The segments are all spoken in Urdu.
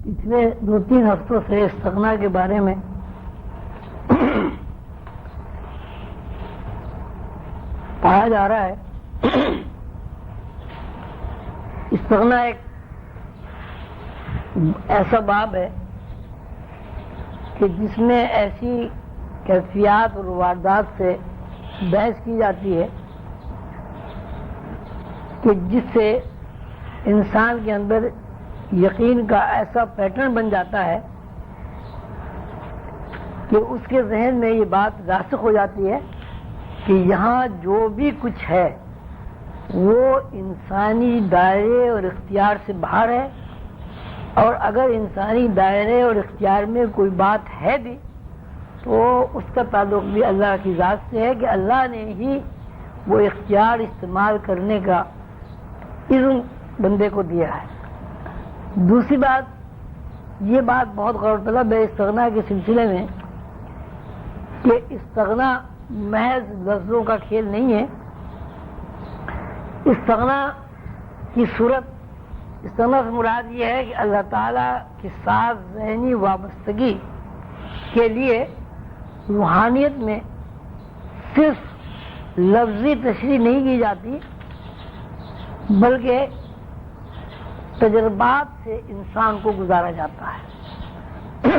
پچھلے 2-3 ہفتوں سے استغنا کے بارے میں پڑھا جا رہا ہے۔ استغنا ایک ایسا باب ہے کہ جس میں ایسی کیفیات اور واردات سے بحث کی جاتی ہے کہ جس سے انسان کے اندر یقین کا ایسا پیٹرن بن جاتا ہے کہ اس کے ذہن میں یہ بات راسخ ہو جاتی ہے کہ یہاں جو بھی کچھ ہے وہ انسانی دائرے اور اختیار سے باہر ہے، اور اگر انسانی دائرے اور اختیار میں کوئی بات ہے بھی تو اس کا تعلق بھی اللہ کی ذات سے ہے کہ اللہ نے ہی وہ اختیار استعمال کرنے کا اذن بندے کو دیا ہے۔ دوسری بات، یہ بات بہت غور طلب ہے استغنا کے سلسلے میں کہ استغنا محض لفظوں کا کھیل نہیں ہے۔ استغنا کی صورت، استغنا سے مراد یہ ہے کہ اللہ تعالیٰ کے ساتھ ذہنی وابستگی کے لیے روحانیت میں صرف لفظی تشریح نہیں کی جاتی بلکہ تجربات سے انسان کو گزارا جاتا ہے،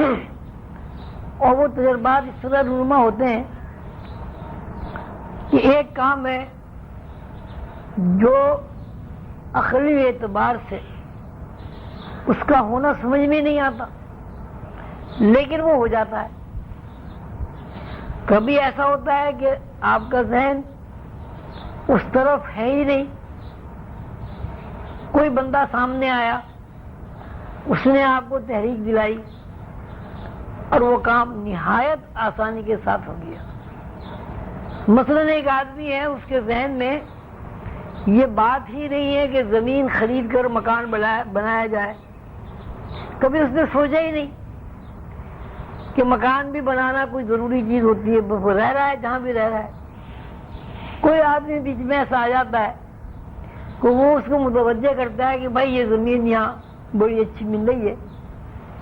اور وہ تجربات اس طرح رونما ہوتے ہیں کہ ایک کام ہے جو عقلی اعتبار سے اس کا ہونا سمجھ میں نہیں آتا لیکن وہ ہو جاتا ہے۔ کبھی ایسا ہوتا ہے کہ آپ کا ذہن اس طرف ہے ہی نہیں، کوئی بندہ سامنے آیا، اس نے آپ کو تحریک دلائی اور وہ کام نہایت آسانی کے ساتھ ہو گیا۔ مثلاً ایک آدمی ہے، اس کے ذہن میں یہ بات ہی نہیں ہے کہ زمین خرید کر مکان بنایا جائے، کبھی اس نے سوچا ہی نہیں کہ مکان بھی بنانا کوئی ضروری چیز ہوتی ہے، وہ رہ رہا ہے جہاں بھی رہ رہا ہے۔ کوئی آدمی بیچ میں ایسا آ جاتا ہے کہ وہ اس کو متوجہ کرتا ہے کہ بھائی یہ زمین یہاں بڑی اچھی مل رہی ہے،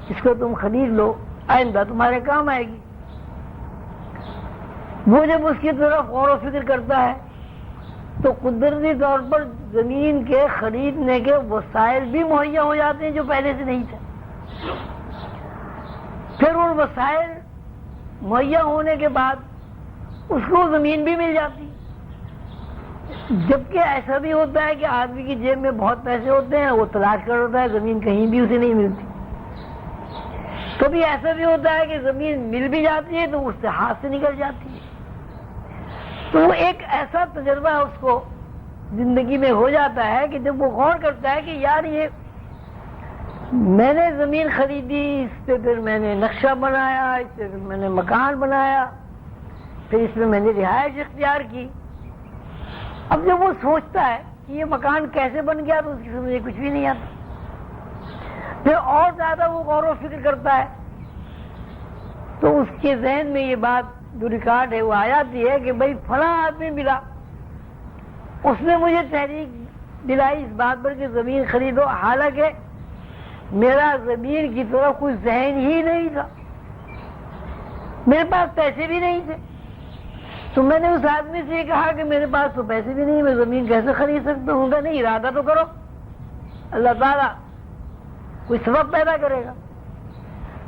اس کو تم خرید لو، آئندہ تمہارے کام آئے گی۔ وہ جب اس کی طرف غور و فکر کرتا ہے تو قدرتی طور پر زمین کے خریدنے کے وسائل بھی مہیا ہو جاتے ہیں جو پہلے سے نہیں تھے۔ پھر ان وسائل مہیا ہونے کے بعد اس کو زمین بھی مل جاتی، جبکہ ایسا بھی ہوتا ہے کہ آدمی کی جیب میں بہت پیسے ہوتے ہیں، وہ تلاش کر ہوتا ہے، زمین کہیں بھی اسے نہیں ملتی۔ کبھی ایسا بھی ہوتا ہے کہ زمین مل بھی جاتی ہے تو اس سے ہاتھ سے نکل جاتی ہے۔ تو وہ ایک ایسا تجربہ اس کو زندگی میں ہو جاتا ہے کہ جب وہ غور کرتا ہے کہ یار یہ میں نے زمین خریدی، اس پہ پھر میں نے نقشہ بنایا، اس پہ پھر میں نے مکان بنایا، پھر اس میں نے رہائش اختیار کی۔ اب جب وہ سوچتا ہے کہ یہ مکان کیسے بن گیا تو اس کی سمجھ کچھ بھی نہیں آتا۔ پھر اور زیادہ وہ غور و فکر کرتا ہے تو اس کے ذہن میں یہ بات جو ریکارڈ ہے وہ آ جاتی ہے کہ بھائی فلاں آدمی ملا، اس نے مجھے تحریک دلائی اس بات پر کہ زمین خریدو، حالانکہ میرا زمین کی طرف کوئی ذہن ہی نہیں تھا، میرے پاس پیسے بھی نہیں تھے۔ تو میں نے اس آدمی سے یہ کہا کہ میرے پاس تو پیسے بھی نہیں، میں زمین کیسے خرید سکتا ہوں؟ نہیں، ارادہ تو کرو، اللہ تعالیٰ کوئی سبب پیدا کرے گا۔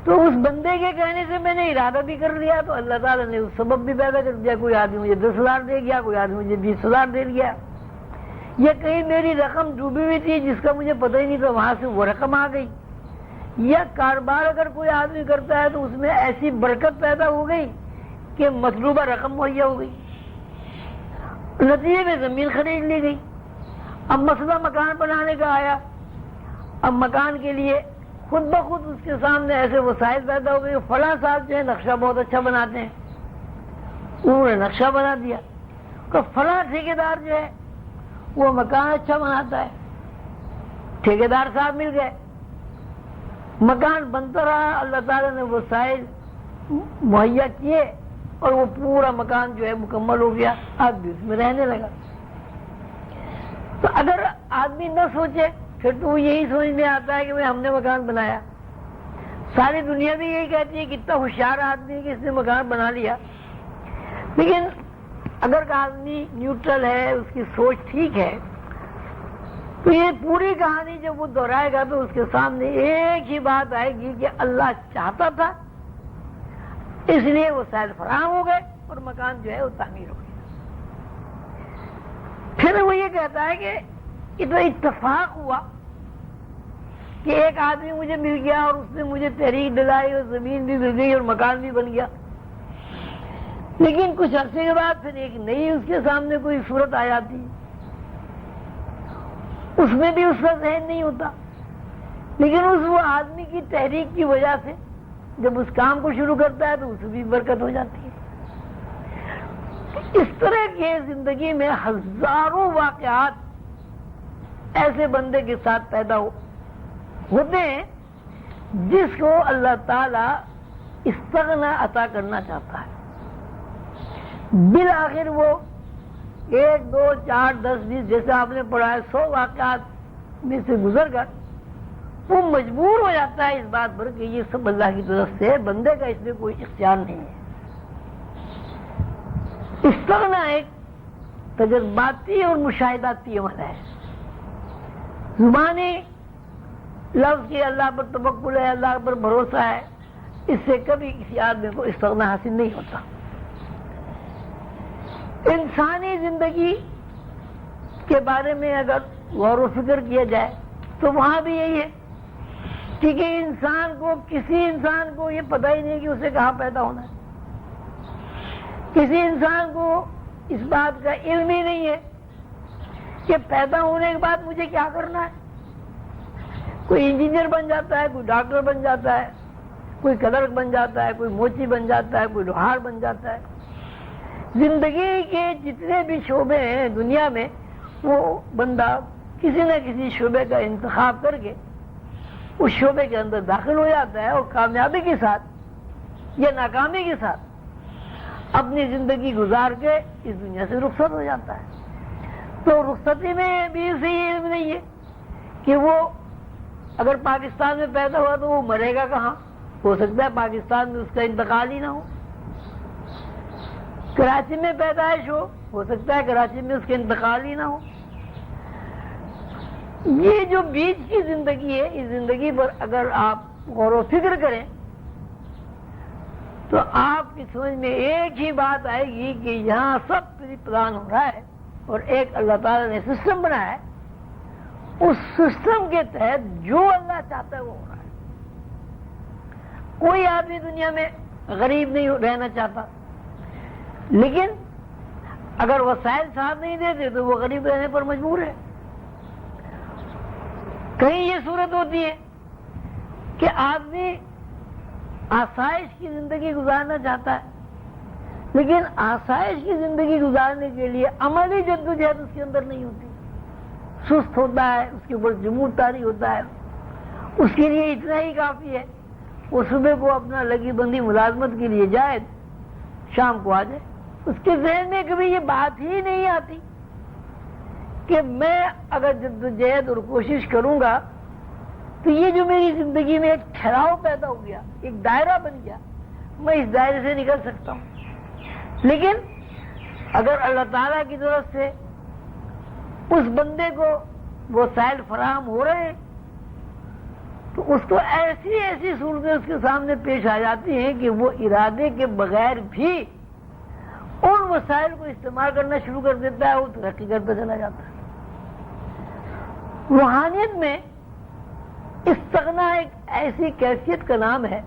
تو اس بندے کے کہنے سے میں نے ارادہ بھی کر لیا تو اللہ تعالیٰ نے اس سبب بھی پیدا کر دیا۔ کوئی آدمی مجھے 10,000 دے گیا، کوئی آدمی مجھے 20,000 دے گیا، یا کہیں میری رقم ڈوبی ہوئی تھی جس کا مجھے پتہ ہی نہیں تھا، وہاں سے وہ رقم آ گئی، یا کاروبار اگر کوئی آدمی کرتا ہے تو اس میں ایسی برکت پیدا ہو گئی کہ مطلوبہ رقم مہیا ہو گئی، نتیجے میں زمین خرید لی گئی۔ اب مسئلہ مکان بنانے کا آیا، اب مکان کے لیے خود بخود اس کے سامنے ایسے وسائل پیدا ہو گئے۔ فلاں صاحب جو ہے نقشہ بہت اچھا بناتے ہیں، انہوں نے نقشہ بنا دیا۔ کہ فلاں ٹھیکیدار جو ہے وہ مکان اچھا بناتا ہے، ٹھیکیدار صاحب مل گئے، مکان بنتا رہا، اللہ تعالیٰ نے وسائل مہیا کیے اور وہ پورا مکان جو ہے مکمل ہو گیا، آدمی اس میں رہنے لگا۔ تو اگر آدمی نہ سوچے پھر تو وہ یہی سمجھ میں آتا ہے کہ ہم نے مکان بنایا، ساری دنیا بھی یہی کہتی ہے کہ اتنا ہوشیار آدمی ہے کہ اس نے مکان بنا لیا. لیکن اگر آدمی نیوٹرل ہے, اس کی سوچ ٹھیک ہے, تو یہ پوری کہانی جب وہ دہرائے گا تو اس کے سامنے ایک ہی بات آئے گی کہ اللہ چاہتا تھا اس لیے وہ وسائل فراہم ہو گئے اور مکان جو ہے وہ تعمیر ہو گیا. پھر وہ یہ کہتا ہے کہ اتنا اتفاق ہوا کہ ایک آدمی مجھے مل گیا اور اس نے مجھے تحریک دلائی اور زمین بھی مل گئی اور مکان بھی بن گیا. لیکن کچھ عرصے کے بعد پھر ایک نئی اس کے سامنے کوئی صورت آ جاتی ہے, اس میں بھی اس کا ذہن نہیں ہوتا, لیکن اس وہ آدمی کی تحریک کی وجہ سے جب اس کام کو شروع کرتا ہے تو اس بھی برکت ہو جاتی ہے. اس طرح کے زندگی میں ہزاروں واقعات ایسے بندے کے ساتھ پیدا ہوتے ہیں جس کو اللہ تعالی استغنا عطا کرنا چاہتا ہے. بالآخر وہ 1 2 4 10 20 جیسے آپ نے پڑھا ہے 100 واقعات میں سے گزر کر وہ مجبور ہو جاتا ہے اس بات پر کہ یہ سب اللہ کی طرف سے, بندے کا اس میں کوئی اختیار نہیں ہے. استغنا ایک تجرباتی اور مشاہداتی عمل ہے. زبانی لفظ کی اللہ پر توکل ہے, اللہ پر بھروسہ ہے, اس سے کبھی کسی آدمی کو استغنا حاصل نہیں ہوتا. انسانی زندگی کے بارے میں اگر غور و فکر کیا جائے تو وہاں بھی یہی ہے کہ کسی انسان کو یہ پتہ ہی نہیں کہ اسے کہاں پیدا ہونا ہے. کسی انسان کو اس بات کا علم ہی نہیں ہے کہ پیدا ہونے کے بعد مجھے کیا کرنا ہے. کوئی انجینئر بن جاتا ہے, کوئی ڈاکٹر بن جاتا ہے, کوئی کلرک بن جاتا ہے, کوئی موچی بن جاتا ہے, کوئی لوہار بن جاتا ہے. زندگی کے جتنے بھی شعبے ہیں دنیا میں وہ بندہ کسی نہ کسی شعبے کا انتخاب کر کے اس شعبے کے اندر داخل ہو جاتا ہے اور کامیابی کے ساتھ یا ناکامی کے ساتھ اپنی زندگی گزار کے اس دنیا سے رخصت ہو جاتا ہے. تو رخصتی میں بھی اسے یہ علم نہیں ہے کہ وہ اگر پاکستان میں پیدا ہوا تو وہ مرے گا کہاں. ہو سکتا ہے پاکستان میں اس کا انتقال ہی نہ ہو. کراچی میں پیدائش ہو سکتا ہے کراچی میں اس کا انتقال ہی نہ ہو. یہ جو بیچ کی زندگی ہے, اس زندگی پر اگر آپ غور و فکر کریں تو آپ کی سمجھ میں ایک ہی بات آئے گی کہ یہاں سب پری پلان ہو رہا ہے اور ایک اللہ تعالیٰ نے سسٹم بنایا ہے. اس سسٹم کے تحت جو اللہ چاہتا ہے وہ ہو رہا ہے. کوئی آدمی دنیا میں غریب نہیں رہنا چاہتا, لیکن اگر وسائل ساتھ نہیں دیتے تو وہ غریب رہنے پر مجبور ہے. کہیں یہ صورت ہوتی ہے کہ آدمی آسائش کی زندگی گزارنا چاہتا ہے, لیکن آسائش کی زندگی گزارنے کے لیے عملی جدوجہد اس کے اندر نہیں ہوتی. سست ہوتا ہے, اس کے اوپر جمود طاری ہوتا ہے. اس کے لیے اتنا ہی کافی ہے وہ صبح کو اپنا لگی بندی ملازمت کے لیے جائے, شام کو آ جائے. اس کے ذہن میں کبھی یہ بات ہی نہیں آتی کہ میں اگر جدوجہد اور کوشش کروں گا تو یہ جو میری زندگی میں ایک ٹھہراؤ پیدا ہو گیا, ایک دائرہ بن گیا, میں اس دائرے سے نکل سکتا ہوں. لیکن اگر اللہ تعالیٰ کی طرف سے اس بندے کو وہ وسائل فراہم ہو رہے ہیں تو اس کو ایسی ایسی صورتیں اس کے سامنے پیش آ جاتی ہیں کہ وہ ارادے کے بغیر بھی ان وسائل کو استعمال کرنا شروع کر دیتا ہے, وہ ترقی کرتا چلا جاتا ہے. روحانیت میں استغنا ایک ایسی کیفیت کا نام ہے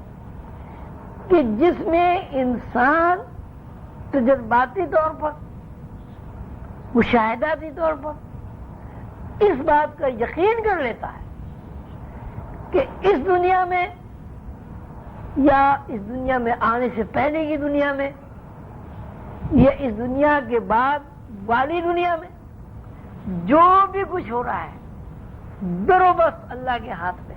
کہ جس میں انسان تجرباتی طور پر, مشاہداتی طور پر اس بات کا یقین کر لیتا ہے کہ اس دنیا میں یا اس دنیا میں آنے سے پہلے کی دنیا میں یا اس دنیا کے بعد والی دنیا میں جو بھی کچھ ہو رہا ہے در و بس اللہ کے ہاتھ میں.